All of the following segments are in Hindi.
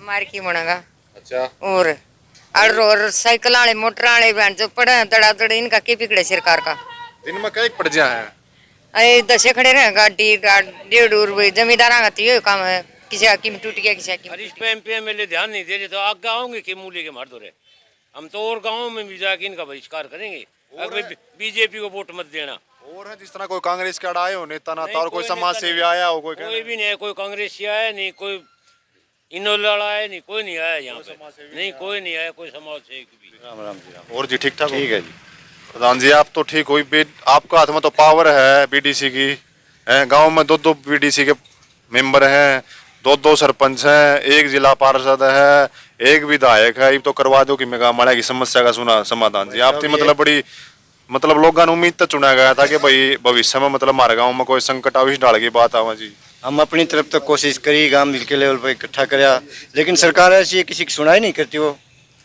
मार की बनेगा। अच्छा और साइकिल वाले मोटर वाले बहन जो पड़े दड़ा इनका के बिगड़े सरकार का। दिन में कई पड़ जा है अरे दसे खड़े रहे गाड़ी 1.5 जमींदार का तो ये काम है। किसी का कीम टूट गया, किसी का इस पे एमपी एमएलए ध्यान नहीं दे रहे तो आगे आओगे कि मूल्य के मार दो रहे। हम तो और गाँव में भी जाके इनका बहिष्कार करेंगे। अगर बीजेपी को वोट मत देना। और है जिस तरह कोई कांग्रेस के आए हो नेता ना नहीं, और कोई कोई समाज नेता सेवी नहीं। आया हो कोई भी नहीं है, कोई कांग्रेसी आया नहीं, कोई इनोला आया नहीं, कोई नहीं आया यहाँ पे। नहीं कोई नहीं आया, कोई समाज सेवक भी। राम राम जी राम। और जी ठीक ठाक ठीक है जी। प्रधान जी आप तो ठीक हुई, आपका हाथ में तो पावर है बीडीसी की है। गांव में दो बीडीसी के मेंबर हैं, दो सरपंच हैं, एक जिला पार्षद है, एक विधायक है। ये तो करवा दो कि मेघामाला की समस्या का सुना समाधान जी। आप मतलब बड़ी मतलब लोगों ने उम्मीद तो चुना गया था कि भाई भविष्य में मतलब हमारे गाँव में कोई संकट आविश डाल की बात आवा जी। हम अपनी तरफ तक कोशिश करी, गांव के लेवल पर इकट्ठा कराया, लेकिन सरकार ऐसी है किसी की सुनाई नहीं करती। वो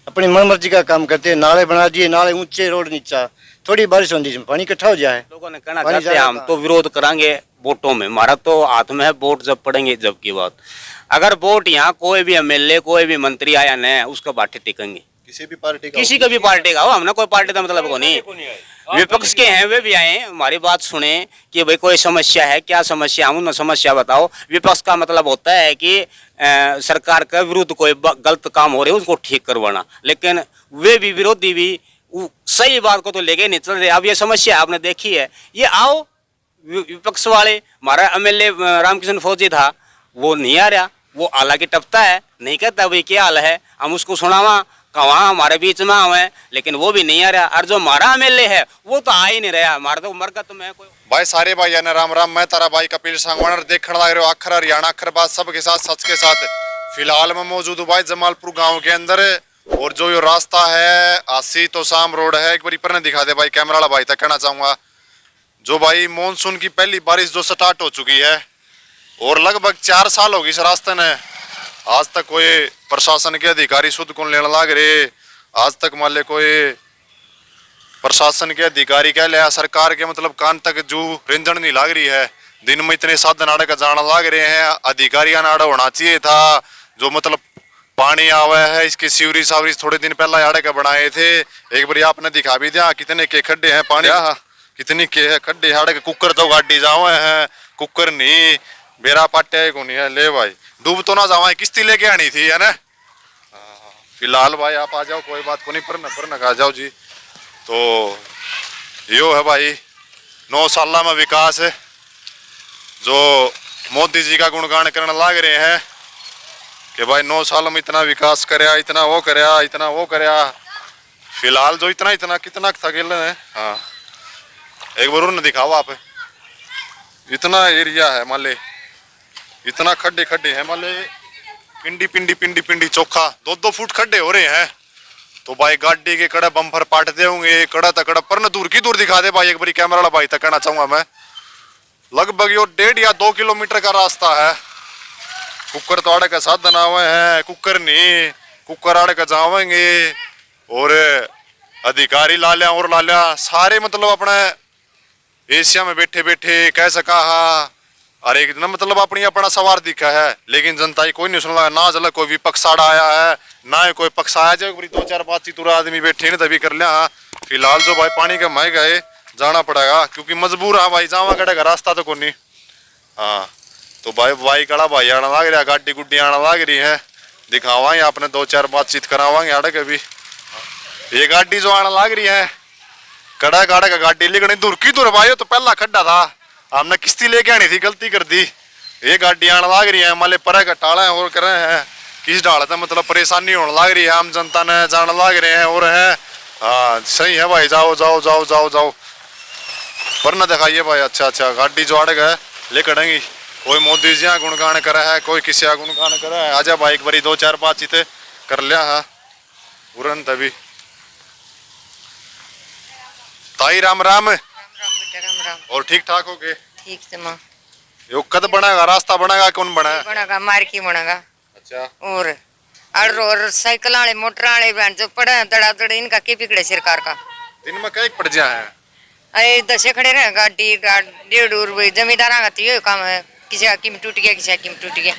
अपनी मनमर्जी का काम करते हैं। नाले बना दिए, नाले ऊंचे, रोड नीचा, थोड़ी बारिश होती है पानी इकट्ठा हो जाए। लोगों ने कहना चाहते हैं हम तो विरोध करेंगे वोटों में। हमारा तो हाथ में है वोट जब पड़ेंगे जब की बात। अगर वोट यहाँ कोई भी एमएलए कोई भी मंत्री आया न उसका बाटे टिकेंगे। किसी भी पार्टी का किसी का भी पार्टी का हो, हमने कोई पार्टी का मतलब को नहीं। विपक्ष के हैं वे भी आए, हमारी बात सुने कि भाई कोई समस्या है, क्या समस्या, हम उन समस्या बताओ। विपक्ष का मतलब होता है कि सरकार के विरुद्ध कोई गलत काम हो रहे उसको ठीक करवाना, लेकिन वे भी विरोधी भी सही बात को तो लेके नहीं चल रहे। अब ये समस्या आपने देखी है, ये आओ विपक्ष वाले। हमारा एमएलए रामकिशन फौजी था, वो नहीं आ रहा, वो हालांकि टपता है, नहीं कहता भाई क्या हाल है, हम उसको सुनावा वहाँ हमारे बीच में आवे, लेकिन वो भी नहीं आ रहा। और जो हमारा एमएलए है वो तो आ ही नहीं रहा। हमारा तो मर का तो मैं कोई भाई सारे भाई ने राम राम। मैं तारा भाई कपिल सांगवान देखने लग रहे हो अखर हरियाणा अखर बात सबके साथ सच के साथ। फिलहाल मैं मौजूद हूँ भाई जमालपुर गांव के अंदर। और जो ये रास्ता है आसी तो शाम रोड है, एक बार पर ने दिखा दे भाई कैमरा वाला भाई तक कहना चाहूंगा। जो भाई मानसून की पहली बारिश जो स्टार्ट हो चुकी है और लगभग 4 साल होगी इस रास्ते ने, आज तक कोई प्रशासन के अधिकारी शुद्ध कौन लेने लग रहे। आज तक मान ले कोई प्रशासन के अधिकारी कह लिया सरकार के मतलब कान तक जो रेंजन नहीं लग रही है। दिन में इतने साधन आड़े का जाना लग रहे हैं, अधिकारियों ने आड़ा होना चाहिए था। जो मतलब पानी आवा है इसके सीवरेज सावरेज थोड़े दिन पहले आड़े का बनाए थे, एक बार आपने दिखा भी दिया कितने के खड्डे हैं, पानी कितनी के है खड्डे आड़े के। कुकर तो गाड़ी जावे हैं, कुकर नहीं बेरा पाटे को नहीं है। ले भाई डूब तो ना जावा, किस्ती लेके आनी थी है ना। फिलहाल भाई आप आ जाओ, कोई बात को नहीं, पर आ जाओ जी। तो यो है भाई 9 साल में विकास है जो मोदी जी का गुणगान करने लग रहे हैं कि भाई 9 साल में इतना विकास करया, इतना वो करया, इतना वो करया। फिलहाल जो इतना कितना थकेल है। हाँ एक बार उन्हें दिखाओ आप, इतना एरिया है मान ले, इतना खड्डे हैं मान ले, पिंडी चौखा 2-2 फुट खड्डे हो रहे हैं। तो भाई गाड़ी के कड़ा बम्पर पाट दे होंगे कड़ा तकड़ा पर न दूर की दूर दिखा दे भाई एक बार कैमरा वाला भाई तक कहना चाहूंगा मैं। लगभग यो 1.5 या 2 किलोमीटर का रास्ता है। कुकर तो आड़े का साधन आवे हैं, कुकर नहीं कुकर आड़े का जावेंगे। और अधिकारी लालिया और लालिया सारे मतलब अपने एशिया में बैठे कह सका और एक दिन मतलब अपनी अपना सवार दिखा है, लेकिन जनता ही कोई नहीं सुन लगा ना। चला कोई विपक्ष आड़ा आया है ना ही कोई पक्ष आया, जो 2-4 बातचीत आदमी बैठे नहीं तभी कर लिया। फिलहाल जो भाई पानी का महंगा है जाना पड़ेगा क्योंकि मजबूर है भाई, जावा कटेगा रास्ता तो कोई नहीं। हाँ तो भाई बाइक आड़ा भाई आना लग रहा, गाड़ी गुड्डी आना लग रही है, दिखावांगे आपने 2-4 बातचीत करावांगे आड़े के भी। ये गाड़ी जो आना लग रही है कड़ा का गाड़ी लेकिन दूर की दूर भाई, तो पहला खड्डा था हमने किस्ती लेके आनी थी, गलती कर दी। ये गाड़ी आने लग रही है माले पर टाला है और कर रहे हैं किस डाल था मतलब परेशानी होने लग रही है, आम जनता ने जाने लग रहे हैं और है। हाँ सही है भाई, जाओ पर न दिखाइए भाई। अच्छा गाड़ी जो आड़े गए लेकर आएंगी, कोई मोदी जी गुणगान करा है, कोई किसी गुणगान करा है। आजा भाई एक बारी 2-4 बातचीत कर लिया है तुरंत अभी। ताई राम राम। और ठीक ठाक हो गए? ठीक से माँ। यो कद बनेगा रास्ता, बनेगा कौन बनेगा? मार की बनेगा। अच्छा और साइकिल वाले मोटर वाले बहन जो पड़े दड़ा इनका के बिगड़े सरकार का। दिन में कई पड़ जा है। अरे दसे खड़े रहे गाड़ी 1.5 जमींदार का तो ये काम है। किसी का कीम टूट गया, किसी का कीम टूट गया।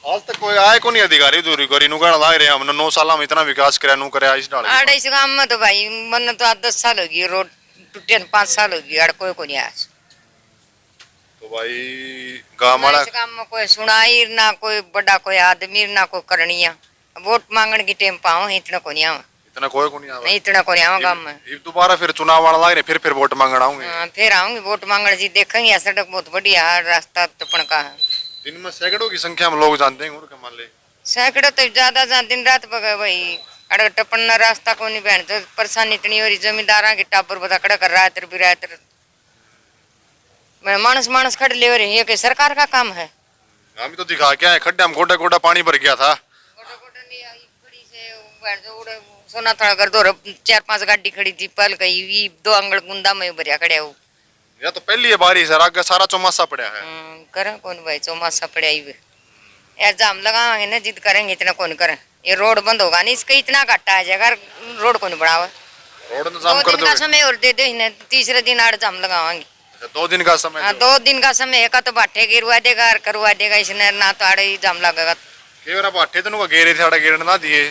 आज तक कोई आए को नहीं अधिकारी दूरी करी नु कहना लाग रहे हैं हमने 9 साल में इतना विकास कराया नु कराया इस डाल आड़े इस गांव में तो भाई मन तो 10 साल हो गई, रोड टूटे 5 साल हो गई, अड़ कोई को नहीं आया। तो भाई गांव वाला इस गांव में कोई सुनाई ना, कोई बड़ा कोई आदमी ना, कोई करनिया। वोट मांगने की टाइम पाओ इतना को नहीं आवा, इतना कोई को नहीं आवा। नहीं इतना को नहीं आवा गांव में। ये दोबारा फिर चुनाव वाला लाग रहे फिर वोट मांगना आऊंगे। हाँ, फिर आऊंगी वोट मांगने जी, देखेंगे सड़क बहुत बढ़िया है, रास्ता टपन का है। दिन में सैकड़ों की संख्या में लोग जानते हैं और क्या मान ले सैकड़ों तो ज्यादा दिन रात पका भाई, अड़ टपन रास्ता को नहीं बहन तो परेशानी इतनी हो रही। जमींदारा के टापर बता खड़ा कर रहा है बिरातर मानस मानस खड़े ले रहे, ये कि सरकार का काम है। हम तो दिखा क्या है खड्डे में गोटा गोटा पानी भर गया था। सोना थोड़ा कर दो 4-5 गाड़ी खड़ी थी पल गई 2 अंगड़ गुंदा में भरिया खड़े हो। या तो पहली है बारिश है, आगे सारा चौमासा पड़ा है। करें कौन भाई, चौमासा पड़ा ही यार, जाम लगाएंगे ना, जिद करेंगे इतना कौन करें। ये रोड बंद होगा नहीं, इसका इतना घाटा आ जाएगा, रोड कौन बढ़ावा। रोड जाम कर 2 दिन का समय और दे दो इन्हें, तीसरे दिन आड़ जाम लगावाएंगे। 2 दिन का समय। हाँ 2 दिन का समय, एक तो बाटे गिरवा देगा और करवा देगा, इसने ना तो आड़े ही जाम लगेगा। केवरा बाटे तो नुका गेरे थे, आड़ा गेरन ना दिए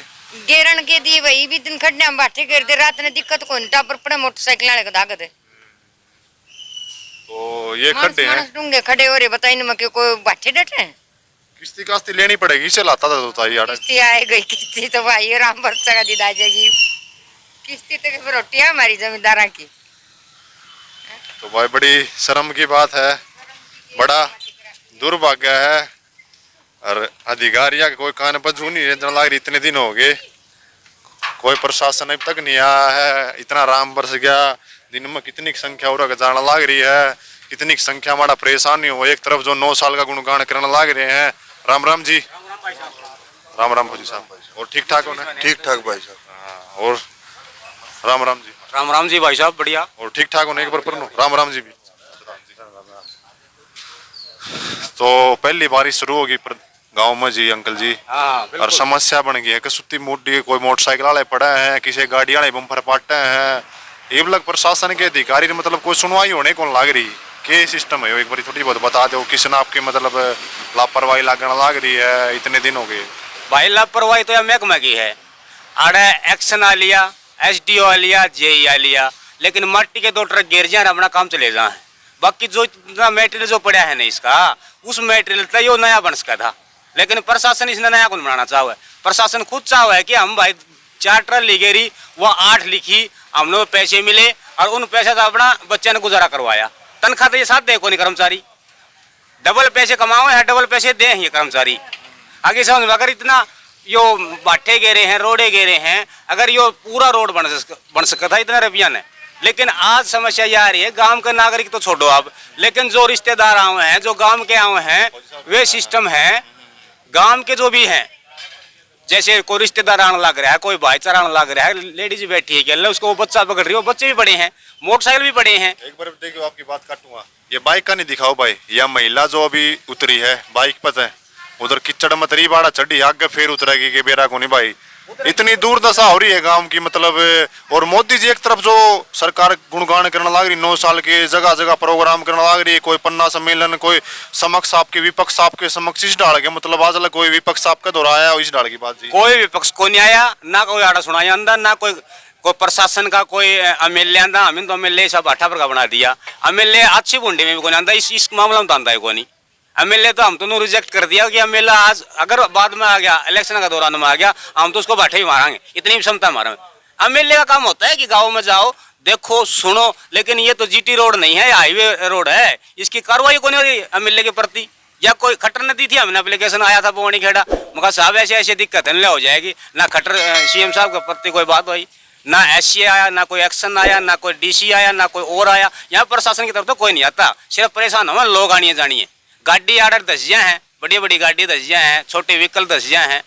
गेरन के दिए भाई भी दिन खड्डे में बाटे गिर दे, रात ने दिक्कत कौन, टापर पड़े मोटरसाइकिल वाले को दाग दे। तो ये खड्डे हैं, डूंगे खड़े हो रहे, बताइए ना कि कोई बाटे डटे हैं। किस्ती कास्ती लेनी पड़ेगी, इसे लाता था तो ताई आड़ा किस्ती आए गई, किस्ती तो भाई राम बरसा का दिदा जाएगी, किस्ती तो फिर रोटी है हमारी जमींदारा की। तो भाई बड़ी शर्म की बात है, बड़ा दुर्भाग्य है। और अधिकारियों के कोई कान बजू नहीं है, लग रही इतने दिन हो गए कोई प्रशासन अब तक नहीं आया है। इतना राम बरस गया, दिन में कितनी संख्या और जाना लाग रही है, कितनी संख्या हमारा परेशानी हो। एक तरफ जो 9 साल का गुणगान करने लाग रहे हैं। राम राम जी। राम राम फौजी साहब। और ठीक ठाक हो ना? ठीक ठाक भाई साहब। हाँ, और राम राम जी। राम राम जी भाई साहब, बढ़िया। और ठीक ठाक होने एक बार पर राम राम जी भी। तो पहली बारिश शुरू होगी गांव में जी अंकल जी। और समस्या बन गई है कि सुती मोटी कोई मोटरसाइकिल वाले पड़े हैं, किसी गाड़ी वाले बम्पर पाटे हैं। ये लग प्रशासन के अधिकारी मतलब कोई सुनवाई होने कौन लाग रही, के सिस्टम है एक बार थोड़ी बहुत बता दो। किस ने आपके मतलब लापरवाही लागण लाग रही है, इतने दिन हो गए भाई। लापरवाही तो महकमा की है, आड़े एक्शन आ लिया, SDO आ लिया, JE आ लिया, लेकिन मट्टी के 2 ट्रक गिर जाए अपना काम चले जाए। बाकी जो इतना मेटेरियल जो पड़ा है ना इसका, उस मेटेरियल था यो नया बन सका था, लेकिन प्रशासन इसने नया कौन बनाना चाहा है। प्रशासन खुद चाहा है कि हम भाई 4 ट्रक ली गई, वो 8 लिखी, हमने पैसे मिले और उन पैसे का अपना बच्चे ने गुजारा करवाया। तनख्वाह तो ये साथ दे कोई कर्मचारी, डबल पैसे कमाओ है, डबल पैसे दे ये कर्मचारी। आगे समझ में, अगर इतना यो बाटे गेरे हैं, रोडे गेरे हैं, अगर यो पूरा रोड बन सकता था इतने रुपया ने। लेकिन आज समस्या ये आ रही है, गांव के नागरिक तो छोड़ो आप, लेकिन जो रिश्तेदार आए हैं, जो गांव के आए हैं, वे सिस्टम है गांव के जो भी हैं। जैसे कोई रिश्तेदार आने लग रहा है, कोई भाईचारा आने लग रहा है, लेडीज बैठी है खेलने, उसको बच्चा पकड़ रही है, बच्चे भी बड़े हैं, मोटरसाइकिल भी बड़े हैं। एक बार देखो आपकी बात काटूंगा, ये बाइक का नहीं दिखाओ भाई। यह महिला जो अभी उतरी है बाइक पर है, उधर किचड़ में तरी बाड़ा चढ़ी, आगे फिर उतरेगी कि बेरा को नहीं भाई। इतनी दुर्दशा हो रही है गांव की मतलब। और मोदी जी एक तरफ जो सरकार गुणगान करने लग रही, 9 साल के जगह जगह प्रोग्राम करने लग रही है, कोई पन्ना सम्मेलन, कोई समक्ष आपके विपक्ष आपके समक्ष इस डाल के मतलब आज कोई विपक्ष आपका दोहराया इस डाल की बात जी। कोई विपक्ष को नहीं आया, ना कोई आड़ा सुनाया अंदर, ना कोई प्रशासन का कोई MLA आंदा। हमें तो MLA सब आठा पर का बना दिया। MLA अच्छी बुंडी में भी कोई आंदा, इस मामला में तो आंदा है कोई नहीं। MLA तो हम तो रिजेक्ट कर दिया कि MLA आज अगर बाद में आ गया, इलेक्शन का दौरान में आ गया, हम तो उसको बाठे ही मारेंगे, इतनी क्षमता हमारे में। MLA का काम होता है कि गाँव में जाओ, देखो, सुनो, लेकिन ये तो GT रोड नहीं है, हाईवे रोड है, इसकी कार्रवाई को नहीं हो रही MLA के प्रति। या कोई खट्टर ने दी थी, हमने एप्लीकेशन आया था पवनी खेड़ा, मगर साहब ऐसे ऐसे दिक्कत है हो जाएगी ना। खट्टर CM साहब के प्रति कोई बात हुई ना, SC आया ना, कोई एक्शन आया ना, कोई DC आया ना, कोई और आया। यहाँ प्रशासन की तरफ तो कोई नहीं आता, सिर्फ परेशान हो लोग आनिए जानिए। गाड़ी आर्डर धसिया हैं, बड़ी बड़ी गाड़ी धसिया हैं, छोटे व्हीकल धसिया हैं,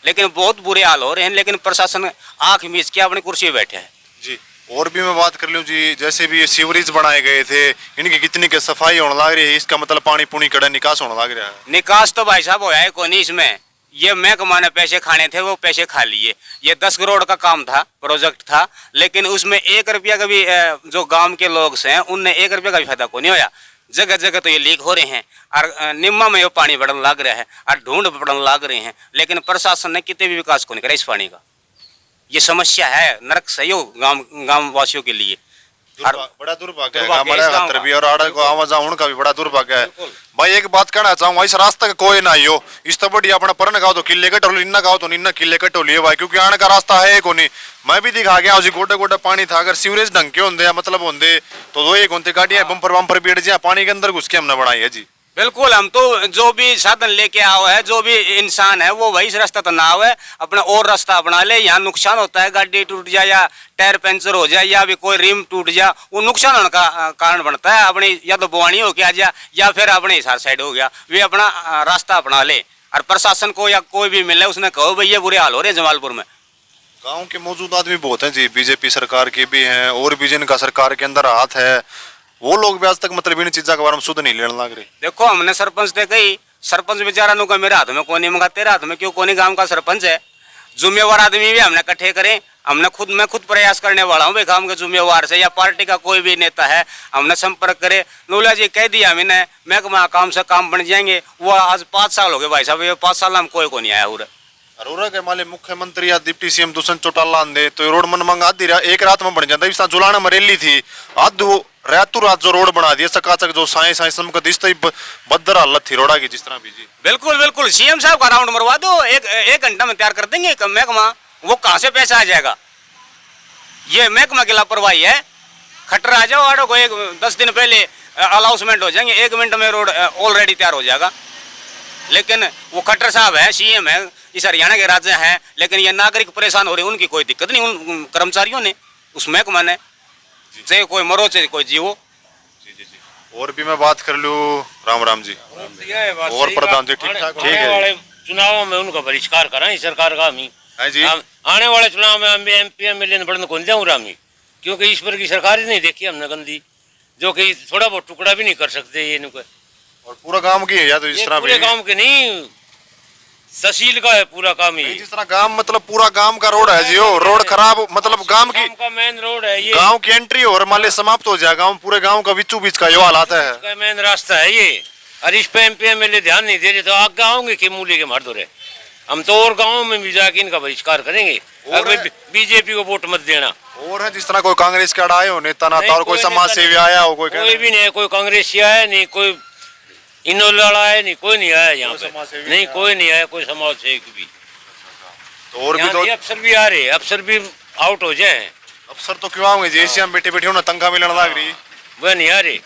लेकिन बहुत बुरे हाल हो रहे हैं। लेकिन प्रशासन आंख मीच के अपनी कुर्सी पे बैठे हैं जी। और भी मैं बात कर लूँ जी, जैसे भी ये सीवरेज बनाए गए थे, इनकी कितनी के सफाई होने लग रही है, इसका मतलब पानी पुनी कड़ा निकास होने लग रहा है। निकास तो भाई साहब होया है कोई नहीं इसमें। ये महकमा ने पैसे खाने थे, वो पैसे खा लिए। ये 10 करोड़ का काम था, प्रोजेक्ट था, लेकिन उसमें 1 रुपया का भी जो गांव के लोग हैं उनने 1 रुपया का भी फायदा को नहीं होया। जगह जगह तो ये लीक हो रहे हैं और निम्मा में ये पानी बढ़ने लग रहा है और ढूंढ बढ़ने लग रहे हैं, लेकिन प्रशासन ने कितने भी विकास को नहीं करा इस पानी का। ये समस्या है, नरक सहयोग गांव वासियों के लिए। बड़ा दुर्भाग्य है हमारे हतर भी और आड़ा को आवाज उनका भी बड़ा दुर्भाग्य है। भाई एक बात कहना चाहूंगा, इस रास्ते का कोई ना हो, इस तो बढ़िया अपना परन गाओ तो किले के टोली, इन्ना गाओ तो निन्ना किले के टोली है भाई, क्योंकि आने का रास्ता है को नहीं। मैं भी दिखा गया उसी गोटे गोटे पानी था, अगर सीवरेज ढंग के होंगे मतलब होंगे तो दो एक होते गाड़ियां बम्पर बम्पर बैठ जाए पानी के अंदर घुस के हमने बनाई है जी। बिल्कुल, हम तो जो भी साधन लेके आओ है, जो भी इंसान है वो वही रास्ता तो ना आवे, अपना और रास्ता अपना ले। यहाँ नुकसान होता है, गाड़ी टूट जाए या टायर पंचर हो जाए या भी कोई रिम टूट जाए, वो नुकसान होने का कारण बनता है। अपनी या तो बुआनी हो के आ जाए या फिर अपने हिसार साइड हो गया, वे अपना रास्ता अपना ले। और प्रशासन को या कोई भी मिले उसने कहो भाई ये बुरे हाल हो रहे हैं जमालपुर में। गाँव के मौजूद आदमी बहुत हैं जी, बीजेपी सरकार के भी हैं और भी जिनका सरकार के अंदर हाथ है, वो लोग भी आज तक मतलब इन चीज़ों के बारे में शुद्ध नहीं लेने लग रहे। देखो हमने सरपंच से कही, सरपंच बेचारा नु का मेरे हाथ में कोनी मंगा, तेरे हाथ में क्यों कोनी, गांव का सरपंच है, जिम्मेवार आदमी भी हमने इकट्ठे करें। मैं खुद प्रयास करने वाला हूँ भाई, गांव के जिम्मेवार से या पार्टी का कोई भी नेता है हमने संपर्क करे। नूला जी कह दिया मैंने, महकमा काम से काम बन जाएंगे। वो आज 5 साल हो गए भाई साहब, ये 5 साल हम कोई को नहीं आया। अरोरा के माले मुख्यमंत्री या डिप्टी सीएम दुष्यंत चौटाला आंदे तो रोड मन मंगा आधी एक रात में बन जाता। इस जुलाना में रैली थी, आधु रातों रात जो रोड बना दिया चकाचक, जो साइंस का दिशा बदर हालत थी रोड़ा की जिस तरह भी जी। बिल्कुल बिल्कुल, सीएम साहब का राउंड मरवा दो, एक घंटा में तैयार कर देंगे महकमा। वो कहाँ से पैसा आ जाएगा, ये महकमा की लापरवाही है। खट्टर आ जाओ आड़ो को, 10 दिन पहले अनाउंसमेंट हो जाएंगे, 1 मिनट में रोड ऑलरेडी तैयार हो जाएगा। लेकिन वो खट्टर साहब है, सीएम है, इस हरियाणा के राज्य हैं, लेकिन ये नागरिक परेशान हो रहे हैं, उनकी कोई दिक्कत नहीं उन कर्मचारियों ने, उस महकमा ने, चाहे कोई मरो चाहे कोई जीवो। और भी मैं बात कर लूँ, राम जी और प्रधान जी ठीक ठाक, ठीक है। चुनाव में उनका बहिष्कार करा सरकार का जी। आने वाले चुनाव में MP MLA बढ़ने को जाऊँ रामी, क्योंकि ईश्वर की सरकार ही नहीं देखी हमने गंदी, जो कि थोड़ा बहुत टुकड़ा भी नहीं कर सकते ये इनको। और पूरा गांव की है या तो इस तरह पूरे गांव के नहीं, तहसील का है पूरा काम ही। जिस तरह गांव मतलब पूरा गांव का रोड है जी, वो रोड खराब मतलब गांव का मेन रोड है ये, गांव की एंट्री और मान समाप्त हो जाए गांव, पूरे गांव का बीचों बीच का ये हालात है, मेन रास्ता है ये। और इस पे MP MLA ध्यान नहीं दे रहे तो आगे आओगे कि मूली के मार दो रहे। हम तो और गाँव में भी जाके इनका बहिष्कार करेंगे, बीजेपी को वोट मत देना। और है जिस तरह कोई कांग्रेस के आए हो नेता ना, और कोई समाज सेवी आया हो, कोई भी नहीं है, कोई कांग्रेसी आया नहीं, कोई इनोला है नहीं, कोई नहीं आया यहाँ पे, नहीं कोई नहीं आया, कोई समाज से भी। तो और भी तो अफसर भी आ रहे, अफसर भी आउट हो जाए। अफसर तो क्यों आएंगे जी, ऐसे हम बैठे बैठे उन्हें तनख्वाह मिलने लग रही, वह नहीं आ रहे,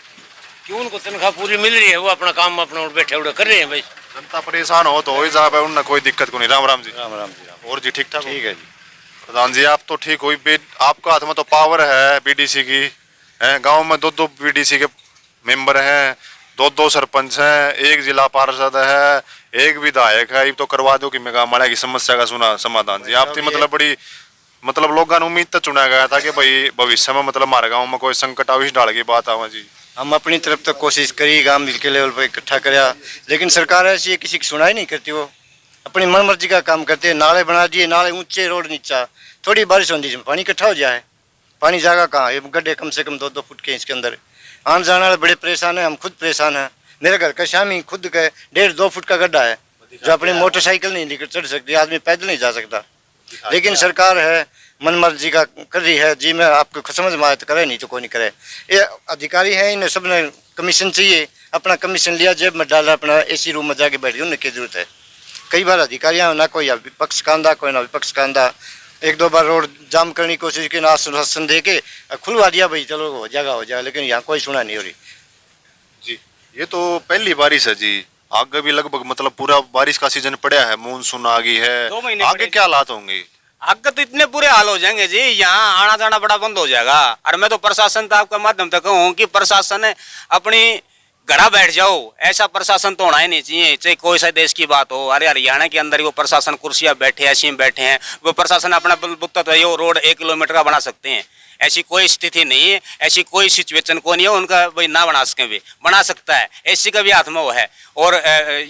क्यों उनको तनख्वाह पूरी मिल रही है, वो अपना काम अपना बैठे उठे कर रहे हैं भाई। जनता परेशान हो तो वही साहब है, उनने कोई दिक्कत को नहीं। राम जी। और जी ठीक ठाक, ठीक है जी। प्रधान जी आप तो ठीक हुई, आपका हाथ में तो पावर है BDC की, गाँव में 2 BDC के मेंबर हैं, 2 सरपंच हैं, 1 जिला पार्षद है, 1 विधायक है, तो करवा दो कि मेगा माड़ा की समस्या का सुना समाधान जी। आप मतलब बड़ी मतलब लोगों ने उम्मीद तो चुना गया था कि भाई भविष्य में मतलब हमारे गाँव में कोई संकट आविश डाल की बात आवा जी। हम अपनी तरफ तक कोशिश करी, गांव मिल के लेवल पर इकट्ठा कराया, लेकिन सरकार ऐसी है किसी की सुनाई नहीं करती। वो अपनी मन मर्जी का काम करते हैं, नाले बना दिए, नाले ऊंचे, रोड नीचा, थोड़ी बारिश होती है पानी इकट्ठा हो जाए, पानी जाएगा कहाँ, ये गड्ढे कम से कम 2-2 फुट के इसके अंदर, आने जाने वाले बड़े परेशान है, हम खुद परेशान हैं। मेरे घर का शामी खुद का 1.5-2 फुट का गड्ढा है, जो अपनी मोटरसाइकिल नहीं लेकर चढ़ सकती, आदमी पैदल नहीं जा सकता। लेकिन सरकार है मन मर्जी का कर रही है जी। मैं आपको समझ में आए तो करे, नहीं तो कोई नहीं करे। ये अधिकारी हैं, इन्हें सब ने कमीशन चाहिए, अपना कमीशन लिया जेब में डाला, अपना AC रूम में जाके बैठ गए, उन्हें क्या जरूरत है। कई बार अधिकारियाँ ना कोई विपक्ष का आंदा, कोई ना विपक्ष का आंदा, 1-2 बार रोड जाम करने की कोशिश की, ना आश्वासन दे के खुलवा दिया भाई चलो हो जाएगा, लेकिन यहाँ कोई सुना नहीं हो रही जी। ये तो पहली बारिश है जी, आगे भी लगभग मतलब पूरा बारिश का सीजन पड़ा है, मानसून आ गई है, आगे क्या हालात होंगे? आगे तो इतने बुरे हाल हो जाएंगे जी, यहाँ आना जाना बड़ा बंद हो जाएगा। और मैं तो प्रशासन तक आपके माध्यम तक कहूँ कि प्रशासन अपनी घड़ा बैठ जाओ, ऐसा प्रशासन तो होना ही नहीं चाहिए, चाहे कोई सा देश की बात हो। अरे हरियाणा के अंदर वो प्रशासन कुर्सियाँ बैठे हैं, ऐसी बैठे हैं, वो प्रशासन अपना बलबूता तो ये रोड 1 किलोमीटर का बना सकते हैं, ऐसी कोई स्थिति नहीं है, ऐसी कोई सिचुएशन को नहीं है उनका भाई ना बना सके, भी बना सकता है, ऐसी का भी हाथ में वो है। और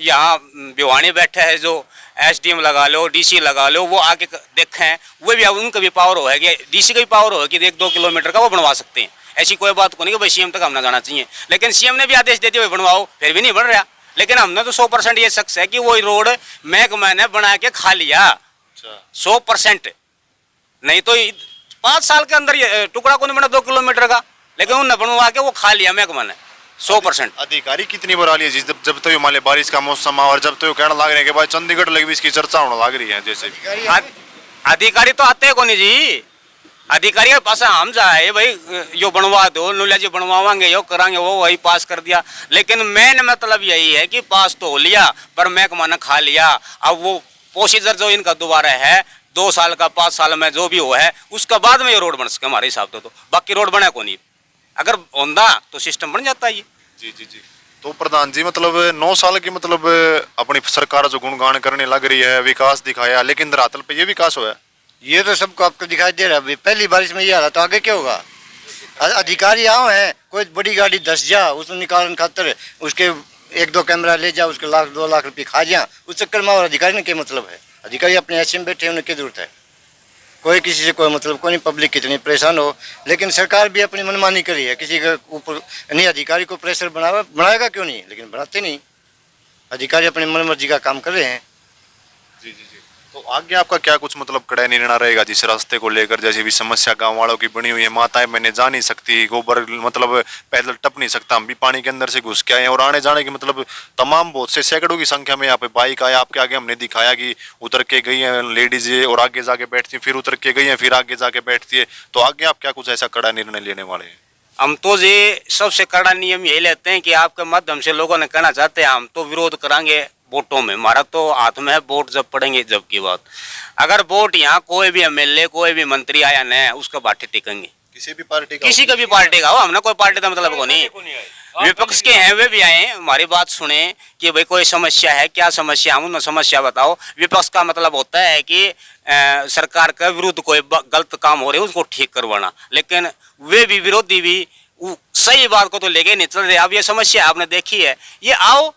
यहाँ भिवानी बैठे है जो SDM लगा लो, DC लगा लो, वो आके देखें, वो भी उनका भी पावर हो है कि DC का भी पावर हो है कि 1-2 किलोमीटर का वो बनवा सकते हैं, ऐसी कोई बात को नहीं कि भाई सीएम तक हम ना जाना चाहिए, लेकिन सीएम ने भी आदेश दे दिया भाई बनवाओ, फिर भी नहीं बन रहा। लेकिन हमने तो 100% ये शख्स है कि वो रोड महकमा ने बना के खा लिया, 100%। नहीं तो 5 साल के अंदर ये टुकड़ा को नहीं बना 2 किलोमीटर का, लेकिन उन्होंने बनवा के वो खा लिया महकमा ने 100%। अधिकारी कितनी बुरा ली है जब तो ये मान ली बारिश का मौसम और जब तो ये कहना लग रहे हैं कि भाई चंडीगढ़ लगी भी इसकी चर्चा होने लग रही है जैसे अधिकारी तो आते को नहीं जी, अधिकारी के पास हम जाए भाई यो बनवा दो, नुलिया जी बनवाएंगे यो कराएंगे, वो वही पास कर दिया। लेकिन मेन मतलब यही है कि पास तो हो लिया पर महकमा ने खा लिया। अब वो प्रोसीजर जो इनका दोबारा है 2 साल का 5 साल में जो भी हुआ है उसका बाद में ये रोड बन सके हमारे हिसाब से, तो बाकी रोड बना को नहीं। अगर होंदा तो सिस्टम बन जाता है ये। जी जी जी। तो प्रधान जी मतलब 9 साल की मतलब अपनी सरकार जो गुणगान करने लग रही है, विकास दिखाया, लेकिन धरातल पे ये विकास हुआ है? ये तो सबको आपको दिखाई दे रहा है। पहली बारिश में ये आ रहा तो आगे क्या होगा? अधिकारी आओ हैं, कोई बड़ी गाड़ी धस जा उसको निकालने खातर उसके 1-2 कैमरा ले जा, उसके 1-2 लाख रुपये खा जा, उस चक्कर में। और अधिकारी ने क्या मतलब है? अधिकारी अपने ऐसे में बैठे, उन्हें क्या जरूरत है? कोई किसी से कोई मतलब कोई नहीं। पब्लिक कितनी परेशान हो, लेकिन सरकार भी अपनी मनमानी करी है। किसी के ऊपर नहीं, अधिकारी को प्रेशर बनाएगा क्यों नहीं, लेकिन बनाते नहीं। अधिकारी अपनी मनमर्जी का काम कर रहे हैं। जी जी जी। तो आगे आपका क्या कुछ मतलब कड़ा निर्णय रहेगा जिस रास्ते को लेकर? जैसे भी समस्या गांव वालों की बनी हुई है, माताएं मैंने जा नहीं सकती, गोबर मतलब पैदल टप नहीं सकता, हम भी पानी के अंदर से घुस के आए हैं, और आने जाने की मतलब तमाम बहुत से सैकड़ों की संख्या में यहाँ पे बाइक आया। आपके आगे हमने दिखाया कि उतर के गई हैं लेडीज और आगे जाके बैठती है, फिर उतर के गई हैं, फिर आगे जाके बैठती है। तो आगे आप क्या कुछ ऐसा कड़ा निर्णय लेने वाले हैं? हम तो ये सबसे कड़ा नियम यही लेते हैं कि आपके माध्यम से लोगों ने कहना चाहते हैं हम तो विरोध कराएंगे वोटों में। हमारा तो हाथ में है वोट जब पड़ेंगे जब की बात। अगर वोट यहाँ कोई भी एमएलए कोई भी मंत्री आया न उसका बाटे टिकेंगे, किसी भी पार्टी का, किसी का भी पार्टी का हो। हमने कोई पार्टी का मतलब को नहीं। विपक्ष के हैं वे भी आए, हमारी बात सुने कि भाई कोई समस्या है, क्या समस्या, हम उन्हें समस्या बताओ। विपक्ष का मतलब होता है कि सरकार के विरुद्ध कोई गलत काम हो रहे उसको ठीक करवाना, लेकिन वे भी विरोधी भी सही बात को तो लेके नहीं चल रहे। अब ये समस्या आपने देखी है, ये आओ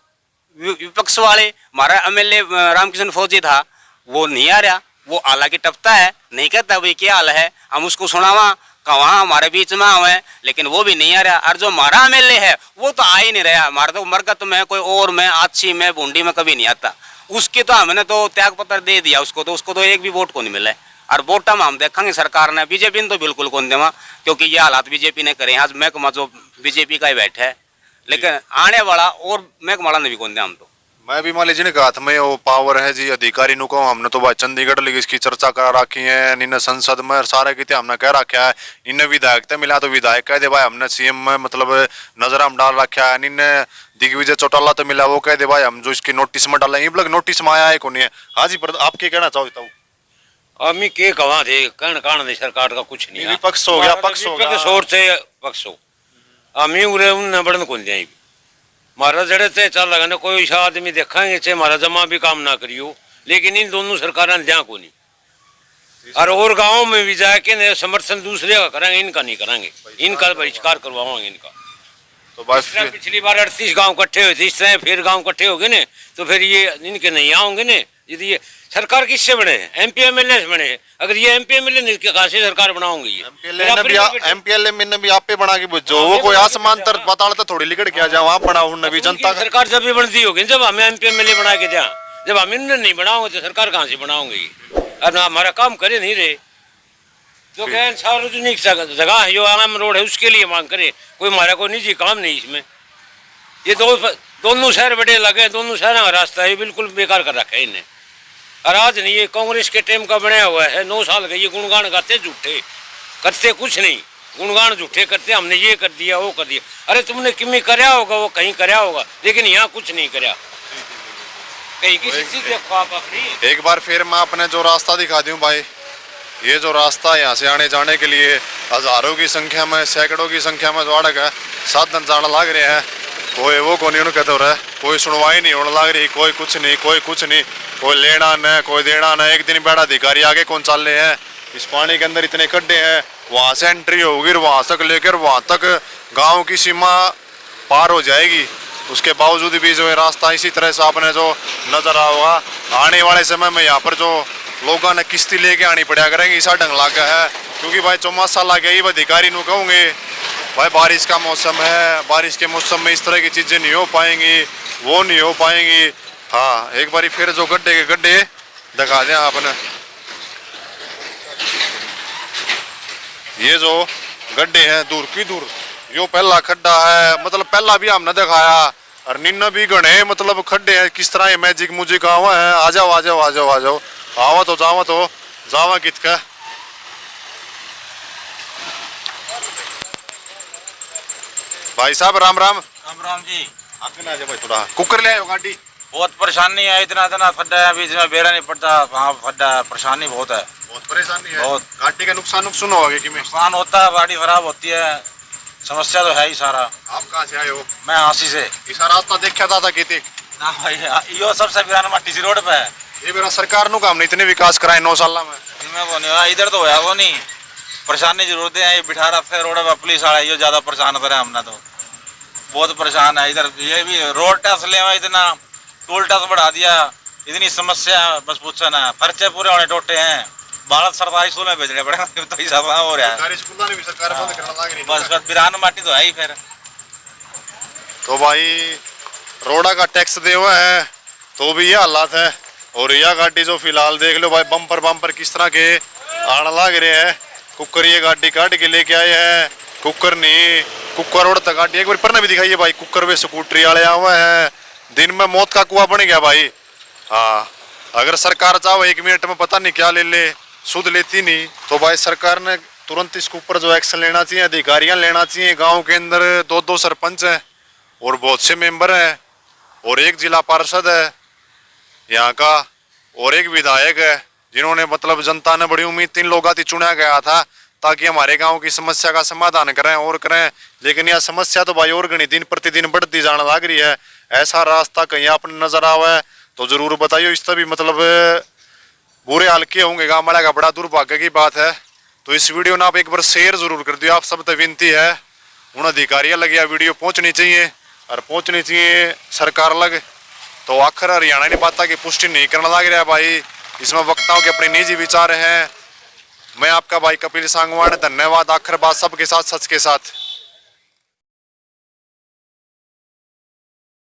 विपक्ष वाले। हमारा एमएलए रामकिशन फौजी था, वो नहीं आ रहा, वो हालांकि टपता है, नहीं कहता भाई क्या हाल है, हम उसको सुनावा कहाँ हमारे बीच में आवे, लेकिन वो भी नहीं आ रहा। और जो हमारा एमएलए है वो तो आ ही नहीं रहा। हमारा तो मरकत में कोई और में आछी में बूंदी में कभी नहीं आता। उसकी तो हमने तो त्याग पत्र दे दिया उसको, तो उसको तो एक भी वोट को नहीं मिला है। और वोट हम देखेंगे सरकार ने, बीजेपी ने तो बिल्कुल कौन देवा, क्योंकि ये हालात बीजेपी ने करे। आज महकमा जो बीजेपी का ही बैठा है, लेकिन आने वाला और महकमा ने भी कौन दिया। हम तो मैं भी मान लीजिए हाथ में वो पावर है जी अधिकारी नु को। हमने तो भाई चंडीगढ़ लगी इसकी चर्चा करा रखी है, निन्ने संसद में सारे की हमने कह रखा है, निन्ने विधायक मिला तो विधायक कह दे भाई हमने सीएम में मतलब नजर हम डाल रखा है, निन्ने दिग्विजय चौटाला तो मिला वो कह दे भाई हम जो इसकी नोटिस में डालेंगे, मतलब नोटिस में आया है कौन है। हाँ जी, पर आप क्या कहना चाहते हो? अमी के कहा थे कण कान दे सरकार का कुछ नहीं। विपक्ष हो गया, पक्ष हो गया, शोर से पक्ष हो अमी उरे उन बढ़न कौन जाए। मारा जड़े से चल लगा ना कोई आदमी देखेंगे चे मारा जमा भी काम ना करियो, लेकिन इन दोनों सरकार ने ध्यान को नहीं। और गाँव में भी जाके समर्थन दूसरे का करेंगे, इनका नहीं करेंगे, इनका बहिष्कार करवाएंगे इनका। तो बस पिछली बार 38 गांव इकट्ठे हुए थे, इस तरह फिर गांव इकट्ठे हो गए ने, तो फिर ये इनके नहीं आओगे ने। यदि ये सरकार किससे बने हैं? एमपी एमएलए से बने हैं। अगर ये एमपी एमएलए कहाँ से सरकार बनाओगे? ये एमपीएलए में भी आप पे बना के बुझो, वो कोई आसमान तर पाताल तो थोड़ी लिकड़ के जाओ, आप बनाओ नवी जनता सरकार जब भी बनती होगी, जब हमें एमपी एमएलए बना के जा, जब हम इन्हें नहीं बनाओगे तो सरकार कहाँ से बनाओगे? और हमारा काम करे नहीं रहे जो कह सार्वजनिक जगह है, जो आम रोड है उसके लिए मांग करे, कोई हमारा कोई निजी काम नहीं इसमें। ये दोनों शहर बड़े लगे, दोनों शहरों का रास्ता है बिल्कुल बेकार कर रखा है इन्हें। और आज नहीं, ये कांग्रेस के टाइम का बनाया हुआ है। 9 साल का ये गुणगान गाते झूठे, करते कुछ नहीं, गुणगान झूठे करते, हमने ये कर दिया वो कर दिया। अरे तुमने किमी कराया होगा, वो कहीं कराया होगा, लेकिन यहाँ कुछ नहीं कराया कहीं किसी चीज देखो आप अपनी। एक बार फिर मैं अपने जो रास्ता दिखा दूं भाई, ये जो रास्ता यहाँ से आने जाने के लिए हजारों की संख्या में सैकड़ों की संख्या में जो अड़क है साधन जाना लग रहे हैं, कोई वो को नहीं कहते हो रहा है, कोई सुनवाई नहीं होने लग रही, कोई कुछ नहीं, कोई कुछ नहीं, कोई लेना न कोई देना न। एक दिन बड़ा अधिकारी आगे कौन चल रहे हैं, इस पानी के अंदर इतने खड्डे हैं, वहाँ से एंट्री होगी, वहाँ तक लेकर वहाँ तक गांव की सीमा पार हो जाएगी। उसके बावजूद भी जो है रास्ता इसी तरह से आपने जो नजर आ होगा, आने वाले समय में यहाँ पर जो लोगों ने किस्ती लेके आनी पड़ा करेंगे, ऐसा ढंग लगा है। क्योंकि भाई चौमासा लग गया, अधिकारी नु कहूँगे भाई बारिश का मौसम है, बारिश के मौसम में इस तरह की चीजें नहीं हो पाएंगी, वो नहीं हो पाएंगी। हाँ, एक बारी फिर जो गड्ढे के गड्ढे दिखा दें आपने, ये जो गड्ढे हैं दूर की दूर, यो पहला खड्डा है, मतलब पहला भी हमने दिखाया, और निन्ना भी गणे मतलब खड्डे हैं। किस तरह ये मैजिक मुजिक आवा है। आ जाओ आ जाओ आ जाओ आ जाओ, आवा तो जावा कित का। भाई साहब राम राम। राम राम जी। आगे ना जाओ भाई, थोड़ा कुकर ले आयो गाड़ी। बहुत परेशानी है, इतना इतना खड्डा है, बीच में बेड़ा नहीं पड़ता, वहाँ खड्डा है, परेशानी बहुत है। बहुत परेशानी है, बहुत। गाड़ी का नुकसान होगा कि में नुकसान होता है, गाड़ी खराब होती है, समस्या तो है ही सारा। आप कहाँ से आए हो? मैं हांसी से। इसा रास्ता देखा था कितने ना भाई, यो सबसे बिरान मट्टी सी रोड पे है। ये मेरा सरकार नु काम नहीं इतने विकास कराए 9 साल में। इनमें वो नहीं हुआ, इधर तो होया वो नहीं। परेशानी जरूर है, ये बिठा रखते रोड पे पुलिस वाला, ये ज्यादा परेशान करे हमने तो। बहुत परेशान है इधर। ये भी रोड टैक्स ले हुआ, इतना टोल टैक्स बढ़ा दिया, इतनी समस्या बस पूछा ना। खर्चे पूरे होने टोटे हैं, भारत सरकारी स्कूल में भेजने पड़े तो हिसाब हो रहा है। बस बिरान माटी तो है ही फिर। तो भाई रोड़ा का टैक्स दे हुआ है तो भी ये हालात है। और यह गाड़ी जो फिलहाल देख लो भाई, बम्पर बम्पर किस तरह के आने लग रहे हैं। कुकर ये गाड़ी काट के लेके आए हैं, कुकर नहीं, कुकर रोड तक गाड़ी एक बार पर भी दिखाइए भाई। कुकर वे स्कूटरी वाले आए हुए हैं, दिन में मौत का कुआं बन गया भाई। हाँ, अगर सरकार चाहो 1 मिनट में पता नहीं क्या ले ले, सुध लेती नहीं। तो भाई सरकार ने तुरंत इसके ऊपर जो एक्शन लेना चाहिए, अधिकारियां लेना चाहिए। गांव के अंदर 2-2 सरपंच हैं और बहुत से मेंबर हैं, और एक जिला पार्षद है यहाँ का, और एक विधायक है, जिन्होंने मतलब जनता ने बड़ी उम्मीद 3 लोग आती चुना गया था ताकि हमारे गांव की समस्या का समाधान करें और करें। लेकिन यह समस्या तो भाई और घनी दिन प्रतिदिन बढ़ती जाने लग रही है। ऐसा रास्ता कहीं आपने नजर आवा है तो जरूर बताइए। इससे भी मतलब बुरे हाल के होंगे गाँव वाले का, बड़ा दुर्भाग्य की बात है। तो इस वीडियो ने आप एक बार शेयर जरूर कर दियो, आप सब तक विनती है। उन अधिकारियों लगे यह वीडियो पहुंचनी चाहिए, और पहुंचनी चाहिए सरकार लग। तो आखिर हरियाणा ने बात की पुष्टि नहीं करना लग रहा है भाई, इसमें वक्ताओं के अपने निजी विचार हैं। मैं आपका भाई कपिल सांगवान, धन्यवाद। आखिर बात सबके साथ, सच के साथ।